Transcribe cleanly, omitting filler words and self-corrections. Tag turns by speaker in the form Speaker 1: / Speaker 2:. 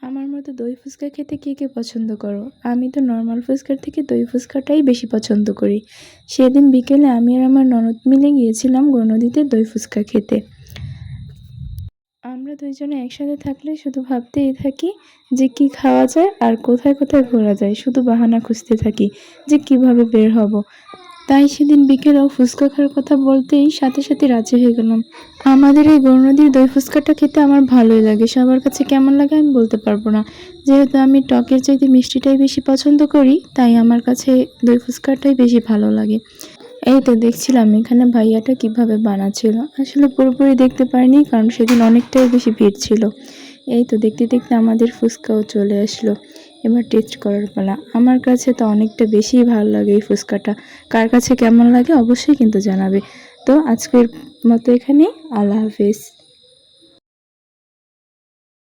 Speaker 1: আমার মতো দই ফুচকা খেতে কে কে পছন্দ করো? আমি তো নর্মাল ফুচকার থেকে দই ফুচকাটাই বেশি পছন্দ করি। সেদিন বিকেলে আমি আর আমার ননদ মিলে গিয়েছিলাম গৌরনদীতে দই ফুচকা খেতে। আমরা দুইজনে একসাথে থাকলে শুধু ভাবতেই থাকি যে কি খাওয়া যায় আর কোথায় কোথায় ঘোরা যায়, শুধু বাহানা খুঁজতে থাকি যে কিভাবে বের হব। তাই সেদিন বিকেলেও ফুচকা খাওয়ার কথা বলতেই সাথে সাথে রাজি হয়ে গেলাম। আমাদের এই গৌরনদীর দই ফুচকাটা খেতে আমার ভালোই লাগে, সবার কাছে কেমন লাগে আমি বলতে পারবো না। যেহেতু আমি টকের চাইতে মিষ্টিটাই বেশি পছন্দ করি, তাই আমার কাছে দই ফুচকাটাই বেশি ভালো লাগে। এই তো দেখছিলাম এখানে ভাইয়াটা কিভাবে বানাচ্ছিল, আসলে পুরোপুরি দেখতে পারিনি কারণ সেদিন অনেকটাই বেশি ভিড় ছিল। এই তো দেখতে দেখতে আমাদের ফুচকাও চলে আসলো। এবার টেস্ট করার পালা। আমার কাছে তো অনেকটা বেশিই ভালো লাগে এই ফুচকাটা। কার কাছে কেমন লাগে অবশ্যই কিন্তু জানাবে। তো আজকের মতো এখানেই, আল্লাহ হাফেজ।